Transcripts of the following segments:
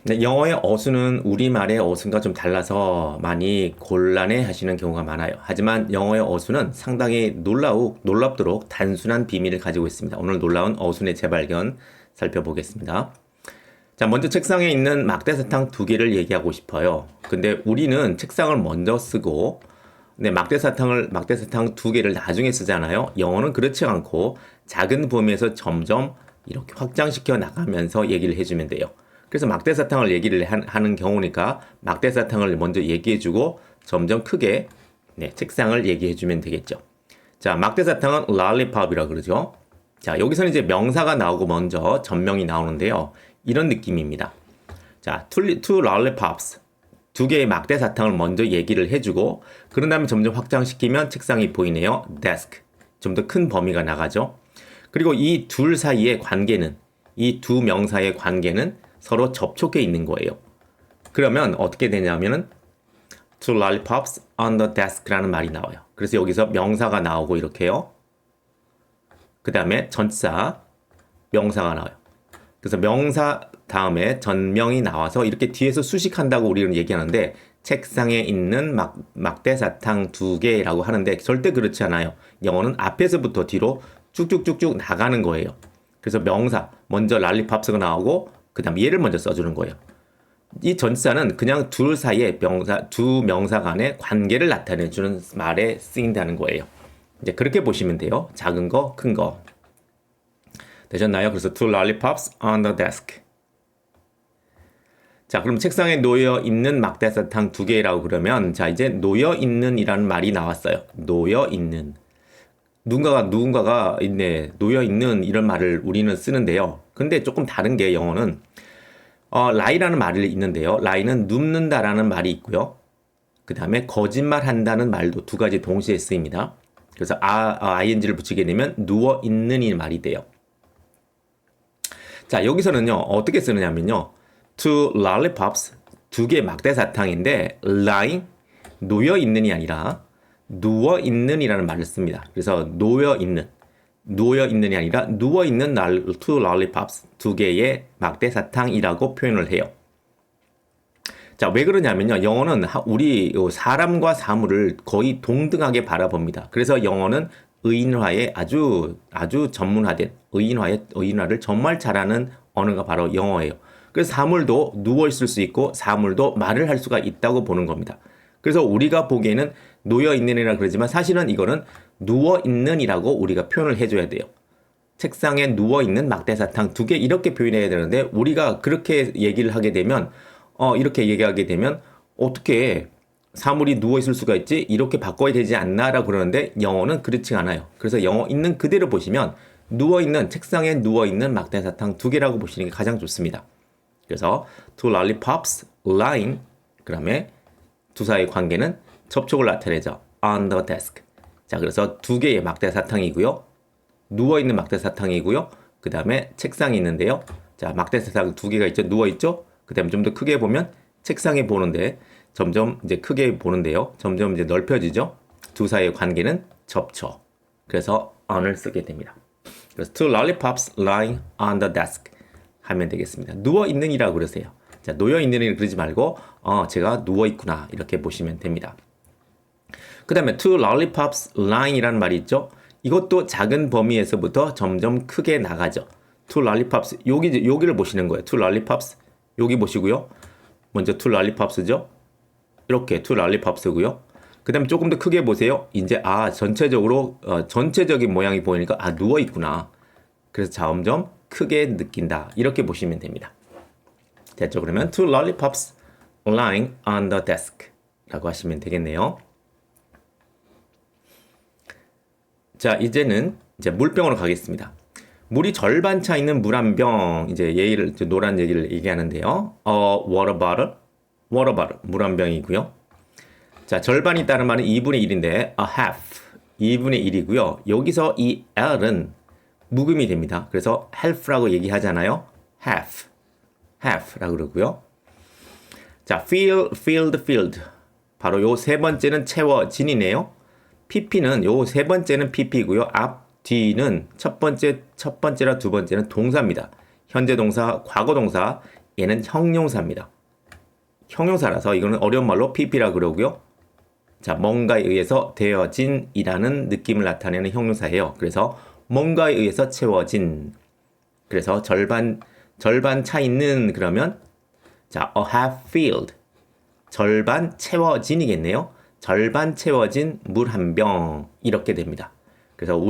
네, 영어의 어수는 우리말의 어순과 좀 달라서 많이 곤란해 하시는 경우가 많아요. 하지만 영어의 어수는 상당히 놀랍도록 단순한 비밀을 가지고 있습니다. 오늘 놀라운 어순의 재발견 살펴보겠습니다. 자, 먼저 책상에 있는 막대사탕 두 개를 얘기하고 싶어요. 근데 우리는 책상을 먼저 쓰고, 네, 막대사탕 두 개를 나중에 쓰잖아요. 영어는 그렇지 않고 작은 범위에서 점점 이렇게 확장시켜 나가면서 얘기를 해주면 돼요. 그래서 막대사탕을 얘기를 하는 경우니까 막대사탕을 먼저 얘기해주고 점점 크게 네, 책상을 얘기해주면 되겠죠. 자, 막대사탕은 lollipop이라고 그러죠. 자, 여기서는 이제 명사가 나오고 먼저 전명이 나오는데요. 이런 느낌입니다. 자, two lollipops. 두 개의 막대사탕을 먼저 얘기를 해주고 그런 다음에 점점 확장시키면 책상이 보이네요. desk. 좀 더 큰 범위가 나가죠. 그리고 이 둘 사이의 관계는 이 두 명사의 관계는 서로 접촉해 있는 거예요. 그러면 어떻게 되냐면은 two lollipops on the desk라는 말이 나와요. 그래서 여기서 명사가 나오고 이렇게요. 그 다음에 전치사, 명사가 나와요. 그래서 명사 다음에 전명이 나와서 이렇게 뒤에서 수식한다고 우리는 얘기하는데 책상에 있는 막대사탕 두 개라고 하는데 절대 그렇지 않아요. 영어는 앞에서부터 뒤로 쭉쭉쭉쭉 나가는 거예요. 그래서 명사, 먼저 랄리팝스가 나오고 그 다음 얘를 먼저 써주는 거예요. 이 전치사는 그냥 둘 사이의 두 명사 간의 관계를 나타내주는 말에 쓰인다는 거예요. 이제 그렇게 보시면 돼요. 작은 거, 큰 거. 되셨나요? 그래서 two lollipops on the desk. 자, 그럼 책상에 놓여 있는 막대사탕 두 개라고 그러면 자, 이제 놓여 있는이라는 말이 나왔어요. 놓여 있는. 누군가가 있네. 놓여 있는 이런 말을 우리는 쓰는데요. 근데 조금 다른 게 영어는 lie라는 말이 있는데요. lie는 눕는다라는 말이 있고요. 그 다음에 거짓말한다는 말도 두 가지 동시에 쓰입니다. 그래서 ing를 붙이게 되면 누워 있는 이 말이 돼요. 자, 여기서는요, 어떻게 쓰느냐면요. two lollipops, 두 개의 막대사탕인데, lying, 놓여있는이 아니라, 누워있는이라는 말을 씁니다. 그래서 놓여있는이 아니라, 누워있는 two lollipops, 두 개의 막대사탕이라고 표현을 해요. 자, 왜 그러냐면요. 영어는 우리 사람과 사물을 거의 동등하게 바라봅니다. 그래서 영어는 의인화에 아주 전문화된 의인화를 정말 잘하는 언어가 바로 영어예요. 그래서 사물도 누워 있을 수 있고 사물도 말을 할 수가 있다고 보는 겁니다. 그래서 우리가 보기에는 놓여 있는이라 그러지만 사실은 이거는 누워 있는이라고 우리가 표현을 해줘야 돼요. 책상에 누워 있는 막대사탕 두 개 이렇게 표현해야 되는데 우리가 그렇게 얘기를 하게 되면 이렇게 얘기하게 되면 어떻게 사물이 누워있을 수가 있지? 이렇게 바꿔야 되지 않나라고 그러는데 영어는 그렇지 않아요. 그래서 영어 있는 그대로 보시면 책상에 누워있는 막대사탕 두 개라고 보시는 게 가장 좋습니다. 그래서 two lollipops lying 그 다음에 두 사이의 관계는 접촉을 나타내죠. on the desk. 자, 그래서 두 개의 막대사탕이고요. 누워있는 막대사탕이고요. 그 다음에 책상이 있는데요. 자, 막대사탕 두 개가 있죠. 누워있죠. 그 다음에 좀 더 크게 보면 책상에 보는데 점점 이제 크게 보는데요. 점점 이제 넓혀지죠. 두 사이의 관계는 접촉. 그래서 on을 쓰게 됩니다. 그래서 two lollipops lying on the desk 하면 되겠습니다. 누워 있는이라고 그러세요. 자, 놓여 있는이 그러지 말고 제가 누워 있구나 이렇게 보시면 됩니다. 그 다음에 two lollipops lying이라는 말이 있죠. 이것도 작은 범위에서부터 점점 크게 나가죠. two lollipops 여기를 보시는 거예요. two lollipops 여기 보시고요. 먼저 two lollipops죠. 이렇게 two lollipops고요. 그 다음에 조금 더 크게 보세요. 이제 전체적인 모양이 보이니까 누워 있구나. 그래서 점점 크게 느낀다. 이렇게 보시면 됩니다. 됐죠? 그러면 two lollipops lying on the desk 라고 하시면 되겠네요. 자, 이제는 물병으로 가겠습니다. 물이 절반 차 있는 물 한 병, 노란 얘기를 얘기하는데요. water bottle, 물 한 병이고요. 자, 절반이 있다는 말은 2분의 1인데, a half, 2분의 1이고요. 여기서 이 L은 묵음이 됩니다. 그래서 half라고 얘기하잖아요. half라고 그러고요. 자, filled. 바로 요 세 번째는 채워진이네요. pp는 요 세 번째는 pp고요. 앞, 뒤는 첫 번째라 두 번째는 동사입니다. 현재 동사, 과거 동사, 얘는 형용사입니다. 형용사라서 이거는 어려운 말로 PP라 그러고요. 자, 뭔가에 의해서 되어진이라는 느낌을 나타내는 형용사예요. 그래서 뭔가에 의해서 채워진. 그래서 절반 차 있는 그러면 자, a half filled. 절반 채워진이겠네요. 절반 채워진 물 한 병 이렇게 됩니다. 그래서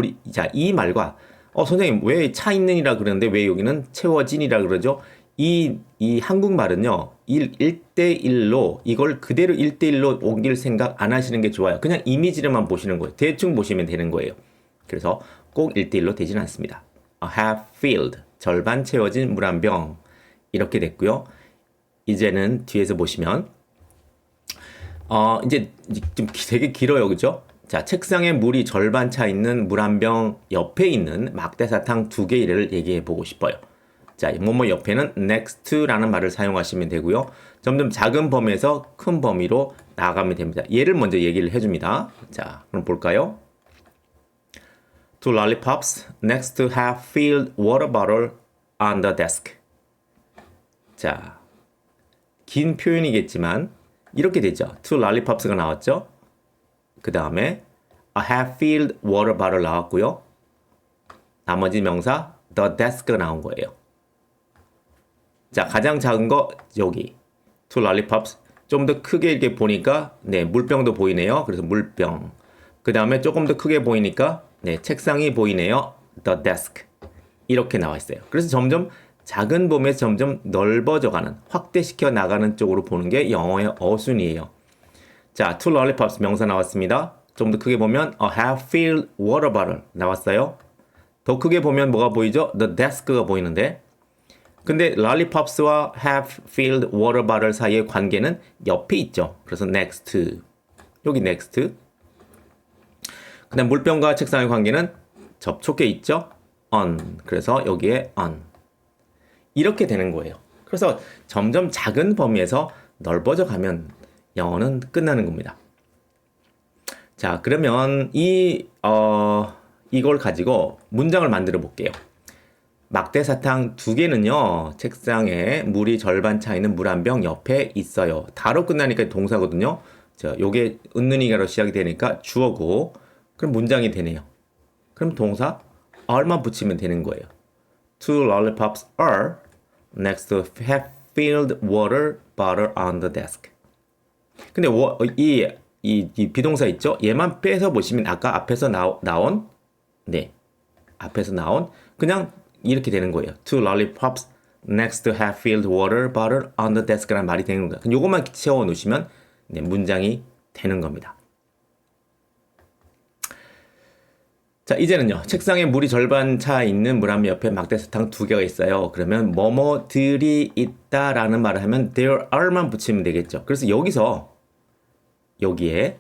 이 말과 선생님 왜 차 있는이라 그러는데 왜 여기는 채워진이라 그러죠? 이 한국말은요. 1대1로 이걸 그대로 1대1로 옮길 생각 안 하시는 게 좋아요. 그냥 이미지로만 보시는 거예요. 대충 보시면 되는 거예요. 그래서 꼭 1대1로 되지는 않습니다. A half filled. 절반 채워진 물 한 병. 이렇게 됐고요. 이제는 뒤에서 보시면 이제 좀 되게 길어요. 그죠? 자, 책상에 물이 절반 차 있는 물 한 병 옆에 있는 막대사탕 2개를 얘기해 보고 싶어요. 자, 뭐뭐 옆에는 next라는 말을 사용하시면 되고요. 점점 작은 범위에서 큰 범위로 나아가면 됩니다. 얘를 먼저 얘기를 해줍니다. 자, 그럼 볼까요? Two lollipops next to half-filled water bottle on the desk. 자, 긴 표현이겠지만 이렇게 되죠. Two lollipops가 나왔죠. 그 다음에 a half-filled water bottle 나왔고요. 나머지 명사 the desk가 나온 거예요. 자, 가장 작은 거 여기 two lollipops. 좀 더 크게 이렇게 보니까 네, 물병도 보이네요. 그래서 물병. 그 다음에 조금 더 크게 보이니까 네, 책상이 보이네요. the desk. 이렇게 나와 있어요. 그래서 점점 작은 범위에서 점점 넓어져가는, 확대시켜 나가는 쪽으로 보는 게 영어의 어순이에요. 자, two lollipops 명사 나왔습니다. 좀 더 크게 보면 a half-filled water bottle 나왔어요. 더 크게 보면 뭐가 보이죠? the desk가 보이는데 근데 lollipops와 half-filled water bottle 사이의 관계는 옆에 있죠. 그래서 next. 여기 next. 그 다음 물병과 책상의 관계는 접촉해 있죠. on. 그래서 여기에 on. 이렇게 되는 거예요. 그래서 점점 작은 범위에서 넓어져 가면 영어는 끝나는 겁니다. 자, 그러면 이걸 가지고 문장을 만들어 볼게요. 막대사탕 2개는요, 책상에 물이 절반 차 있는 물 한 병 옆에 있어요. 다로 끝나니까 동사거든요. 자, 요게 은는이가로 시작이 되니까 주어고, 그럼 문장이 되네요. 그럼 동사 are만 붙이면 되는 거예요. Two lollipops are next to half-filled water bottle on the desk. 근데 이 비동사 있죠? 얘만 빼서 보시면 아까 앞에서 나온 네, 앞에서 나온 그냥 이렇게 되는 거예요. Two lollipops next to half-filled water bottle on the desk라는 말이 되는 거예요. 요것만 채워 놓으시면 네, 문장이 되는 겁니다. 자, 이제는요. 책상에 물이 절반 차 있는 물 한 병 옆에 막대사탕 2개가 있어요. 그러면 뭐뭐들이 있다라는 말을 하면 there are만 붙이면 되겠죠. 그래서 여기에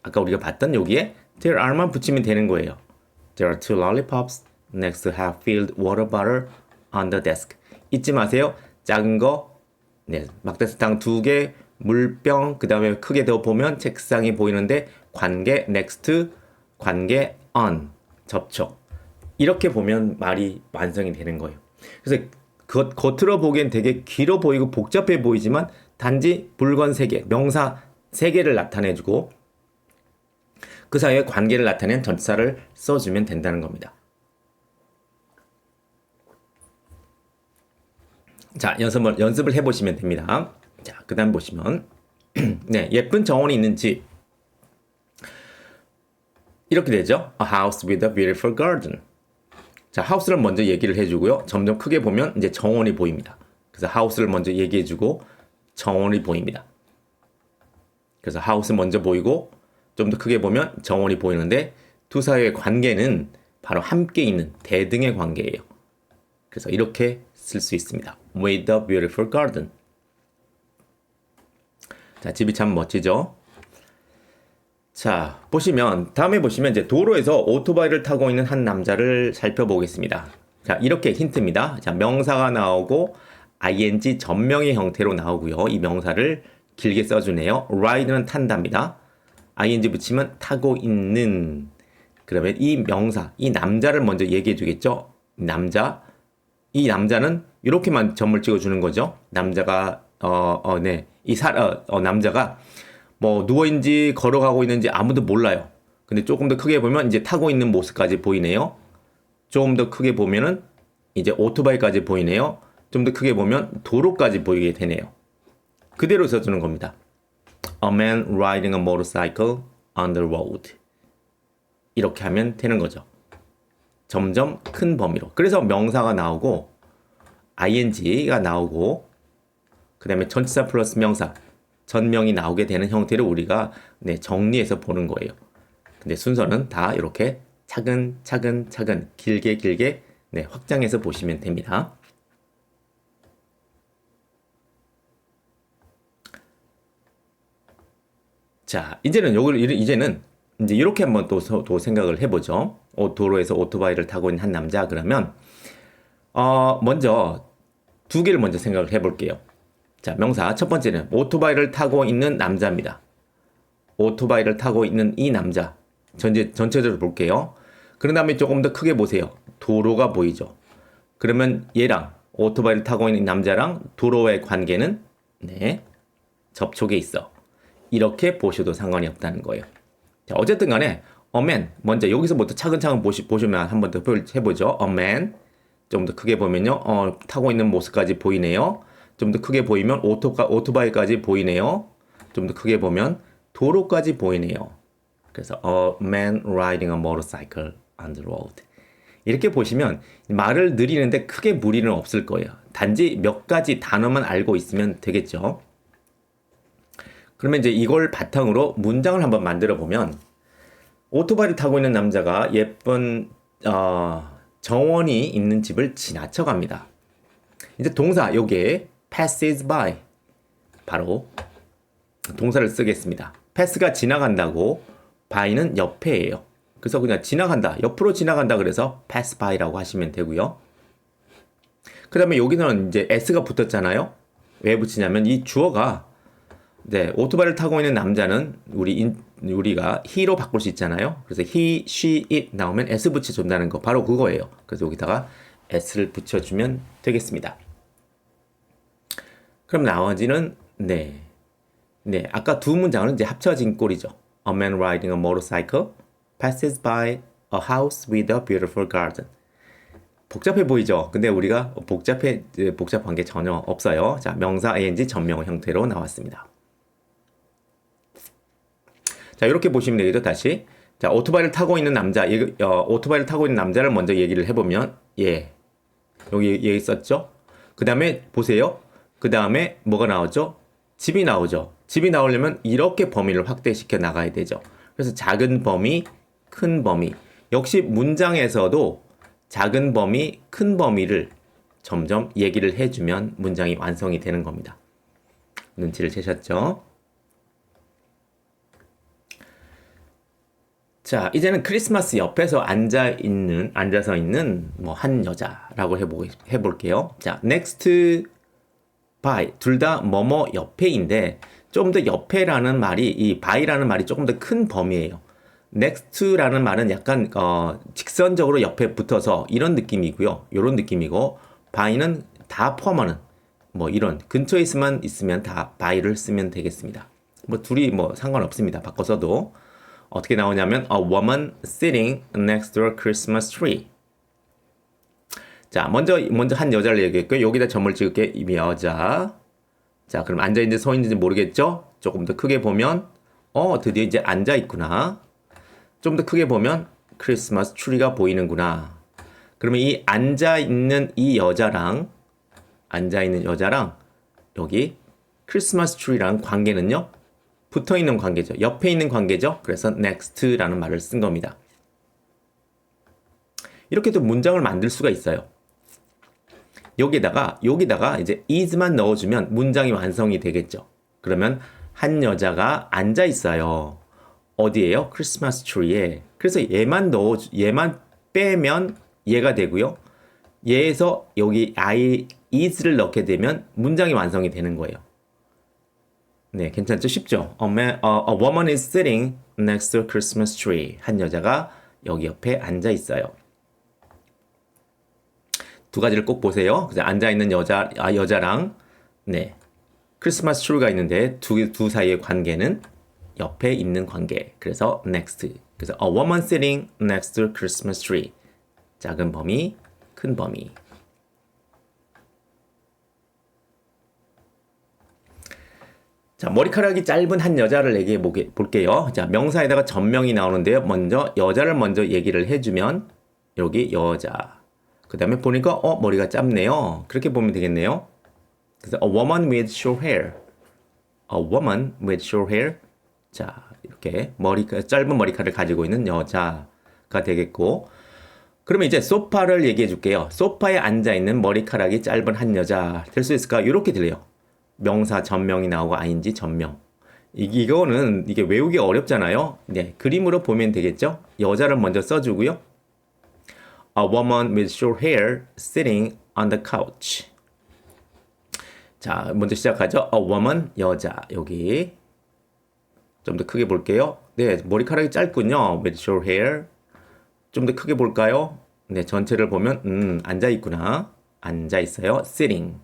아까 우리가 봤던 여기에 there are만 붙이면 되는 거예요. There are two lollipops next to half-filled water bottle on the desk. 잊지 마세요. 작은 거, 네, 막대사탕 2개, 물병, 그 다음에 크게 더 보면 책상이 보이는데 관계 next, 관계 on, 접촉. 이렇게 보면 말이 완성이 되는 거예요. 그래서 겉으로 보기엔 되게 길어 보이고 복잡해 보이지만 단지 물건 3개, 명사 3개를 나타내주고 그 사이에 관계를 나타낸 전치사를 써주면 된다는 겁니다. 자, 연습을 해보시면 됩니다. 자, 그 다음 보시면 네, 예쁜 정원이 있는 집 이렇게 되죠. A house with a beautiful garden. 자, house를 먼저 얘기를 해주고요. 점점 크게 보면 이제 정원이 보입니다. 그래서 house를 먼저 얘기해주고 정원이 보입니다. 그래서 house 먼저 보이고 좀 더 크게 보면 정원이 보이는데 두 사이의 관계는 바로 함께 있는 대등의 관계예요. 그래서 이렇게 쓸 수 있습니다. With a beautiful garden. 자, 집이 참 멋지죠? 자, 다음에 보시면 이제 도로에서 오토바이를 타고 있는 한 남자를 살펴보겠습니다. 자, 이렇게 힌트입니다. 자, 명사가 나오고 ing 전명의 형태로 나오고요. 이 명사를 길게 써주네요. ride는 탄답니다. ing 붙이면 타고 있는. 그러면 이 명사, 이 남자를 먼저 얘기해 주겠죠? 남자. 이 남자는 이렇게만 점을 찍어주는 거죠. 남자가 남자가 뭐 누워있는지 걸어가고 있는지 아무도 몰라요. 근데 조금 더 크게 보면 이제 타고 있는 모습까지 보이네요. 조금 더 크게 보면은 이제 오토바이까지 보이네요. 좀 더 크게 보면 도로까지 보이게 되네요. 그대로 써주는 겁니다. A man riding a motorcycle on the road. 이렇게 하면 되는 거죠. 점점 큰 범위로. 그래서 명사가 나오고 ing가 나오고 그 다음에 전치사 플러스 명사 전명이 나오게 되는 형태를 우리가 정리해서 보는 거예요. 근데 순서는 다 이렇게 차근차근 길게 확장해서 보시면 됩니다. 자, 이제는 이제 이렇게 한번 또 생각을 해보죠. 도로에서 오토바이를 타고 있는 한 남자 그러면 먼저 두 개를 먼저 생각을 해볼게요. 자, 명사 첫 번째는 오토바이를 타고 있는 남자입니다. 오토바이를 타고 있는 이 남자 전체적으로 볼게요. 그런 다음에 조금 더 크게 보세요. 도로가 보이죠. 그러면 얘랑 오토바이를 타고 있는 남자랑 도로의 관계는 접촉에 있어. 이렇게 보셔도 상관이 없다는 거예요. 자, 어쨌든 간에 a man 먼저 여기서부터 차근차근 보시면 한 번 더 해보죠. a man 좀 더 크게 보면요. 타고 있는 모습까지 보이네요. 좀 더 크게 보이면 오토바이까지 보이네요. 좀 더 크게 보면 도로까지 보이네요. 그래서 a man riding a motorcycle on the road. 이렇게 보시면 말을 느리는데 크게 무리는 없을 거예요. 단지 몇 가지 단어만 알고 있으면 되겠죠. 그러면 이제 이걸 바탕으로 문장을 한번 만들어 보면 오토바이를 타고 있는 남자가 예쁜 정원이 있는 집을 지나쳐 갑니다. 이제 동사 요게 passes by 바로 동사를 쓰겠습니다. pass가 지나간다고 by는 옆에예요. 그래서 그냥 지나간다, 옆으로 지나간다 그래서 pass by라고 하시면 되고요. 그 다음에 여기는 이제 s가 붙었잖아요. 왜 붙이냐면 이 주어가 오토바이를 타고 있는 남자는 우리가 he로 바꿀 수 있잖아요. 그래서 he, she, it 나오면 s 붙여준다는 거 바로 그거예요. 그래서 여기다가 s를 붙여주면 되겠습니다. 그럼 나머지는 아까 두 문장은 이제 합쳐진 꼴이죠. A man riding a motorcycle passes by a house with a beautiful garden. 복잡해 보이죠? 근데 우리가 복잡한 게 전혀 없어요. 자, 명사 ing 전명 형태로 나왔습니다. 자, 이렇게 보시면 되겠죠, 다시. 자, 오토바이를 타고 있는 남자를 먼저 얘기를 해보면, 여기 얘기 썼죠? 그 다음에 보세요. 그 다음에 뭐가 나오죠? 집이 나오죠. 집이 나오려면 이렇게 범위를 확대시켜 나가야 되죠. 그래서 작은 범위, 큰 범위. 역시 문장에서도 작은 범위, 큰 범위를 점점 얘기를 해주면 문장이 완성이 되는 겁니다. 눈치를 채셨죠? 자, 이제는 크리스마스 옆에서 앉아서 있는 뭐 한 여자라고 해볼게요. 자, next by 둘 다 뭐뭐 옆에인데 좀 더 옆에라는 말이 이 by라는 말이 조금 더 큰 범위예요. next라는 말은 약간 직선적으로 옆에 붙어서 이런 느낌이고요. 이런 느낌이고 by는 다 포함하는 뭐 이런 근처에 있으면 다 by를 쓰면 되겠습니다. 뭐 둘이 뭐 상관없습니다. 바꿔서도 어떻게 나오냐면 a woman sitting next to a Christmas tree. 자, 먼저 한 여자를 얘기했고요. 여기다 점을 찍을게. 이 여자. 자, 그럼 앉아있는지 서 있는지 모르겠죠? 조금 더 크게 보면 드디어 이제 앉아있구나. 좀 더 크게 보면 크리스마스 트리가 보이는구나. 그러면 이 앉아있는 여자랑 여기 크리스마스 트리랑 관계는요? 붙어있는 관계죠. 옆에 있는 관계죠. 그래서 next라는 말을 쓴 겁니다. 이렇게 또 문장을 만들 수가 있어요. 여기다가 이제 is만 넣어주면 문장이 완성이 되겠죠. 그러면 한 여자가 앉아 있어요. 어디에요? 크리스마스 트리에. 그래서 얘만 빼면 얘가 되고요. 얘에서 여기 is를 넣게 되면 문장이 완성이 되는 거예요. 네, 괜찮죠? 쉽죠? A woman is sitting next to a Christmas tree. 한 여자가 여기 옆에 앉아 있어요. 두 가지를 꼭 보세요. 그래서 앉아있는 여자랑, 네. 크리스마스 트리가 있는데 두 사이의 관계는 옆에 있는 관계. 그래서 next. 그래서 a woman sitting next to a Christmas tree. 작은 범위, 큰 범위. 자, 머리카락이 짧은 한 여자를 얘기해 볼게요. 자, 명사에다가 전명이 나오는데요. 먼저 여자를 먼저 얘기를 해주면 여기 여자. 그 다음에 보니까 머리가 짧네요. 그렇게 보면 되겠네요. 그래서 a woman with short hair. A woman with short hair. 자, 이렇게 짧은 머리카락을 가지고 있는 여자가 되겠고, 그러면 이제 소파를 얘기해 줄게요. 소파에 앉아 있는 머리카락이 짧은 한 여자 될 수 있을까? 이렇게 들려요. 명사 전명이 나오고 ing 전명. 이거는 이게 외우기 어렵잖아요. 네, 그림으로 보면 되겠죠? 여자를 먼저 써주고요. A woman with short hair sitting on the couch. 자, 먼저 시작하죠. A woman, 여자. 여기 좀 더 크게 볼게요. 네, 머리카락이 짧군요. With short hair. 좀 더 크게 볼까요? 네, 전체를 보면 앉아 있구나. 앉아 있어요. Sitting.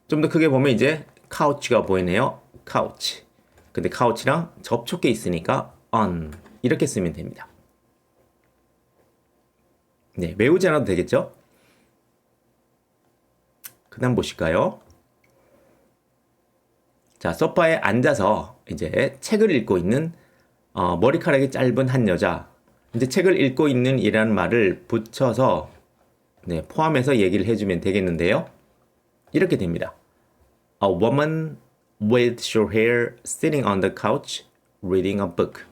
좀 더 크게 보면 이제 couch가 보이네요. couch. 근데 couch랑 접촉해 있으니까 on. 이렇게 쓰면 됩니다. 네, 외우지 않아도 되겠죠? 그 다음 보실까요? 자, 소파에 앉아서 이제 책을 읽고 있는 머리카락이 짧은 한 여자. 이제 책을 읽고 있는 이라는 말을 붙여서 포함해서 얘기를 해주면 되겠는데요. 이렇게 됩니다. A woman with short hair sitting on the couch reading a book.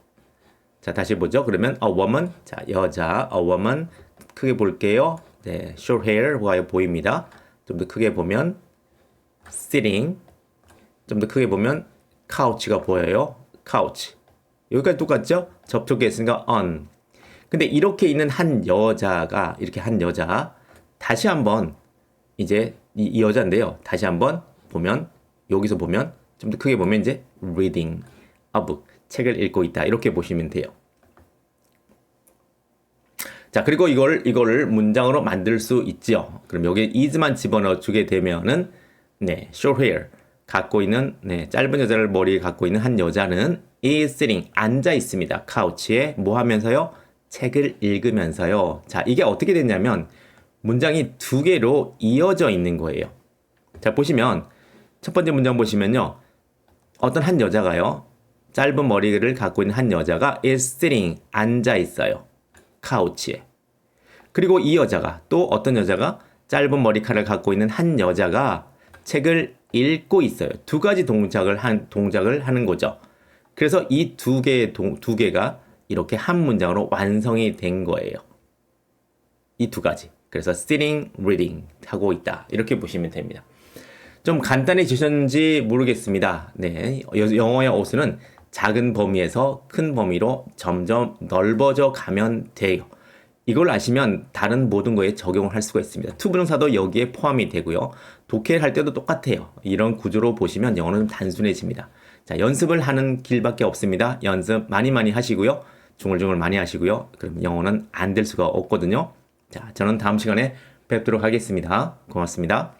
자, 다시 보죠. 그러면 a woman, 자, 여자, a woman 크게 볼게요. 네, short hair가 보입니다. 좀 더 크게 보면 sitting, 좀 더 크게 보면 couch가 보여요. couch. 여기까지 똑같죠? 접촉해 있으니까 on. 근데 이렇게 있는 한 여자가, 이렇게 한 여자, 다시 한번 이제 이 여자인데요. 다시 한번 보면, 여기서 보면, 좀 더 크게 보면 이제 reading a book. 책을 읽고 있다. 이렇게 보시면 돼요. 자, 그리고 이거를 문장으로 만들 수 있죠. 그럼 여기 is만 집어넣어 주게 되면은, 네, short hair. 갖고 있는, 네, 짧은 여자를 머리에 갖고 있는 한 여자는 is sitting. 앉아 있습니다. couch에 뭐 하면서요? 책을 읽으면서요. 자, 이게 어떻게 됐냐면, 문장이 두 개로 이어져 있는 거예요. 자, 보시면, 첫 번째 문장 보시면요. 어떤 한 여자가요. 짧은 머리를 갖고 있는 한 여자가 is sitting. 앉아 있어요. couch에. 그리고 이 여자가, 또 어떤 여자가 짧은 머리카락을 갖고 있는 한 여자가 책을 읽고 있어요. 두 가지 동작을 하는 거죠. 그래서 이 두 개가 이렇게 한 문장으로 완성이 된 거예요. 이 두 가지. 그래서 sitting, reading 하고 있다. 이렇게 보시면 됩니다. 좀 간단해지셨는지 모르겠습니다. 네, 영어의 어수는 작은 범위에서 큰 범위로 점점 넓어져 가면 돼요. 이걸 아시면 다른 모든 거에 적용을 할 수가 있습니다. 투부정사도 여기에 포함이 되고요. 독해를 할 때도 똑같아요. 이런 구조로 보시면 영어는 좀 단순해집니다. 자, 연습을 하는 길밖에 없습니다. 연습 많이 하시고요. 중얼중얼 많이 하시고요. 그럼 영어는 안 될 수가 없거든요. 자, 저는 다음 시간에 뵙도록 하겠습니다. 고맙습니다.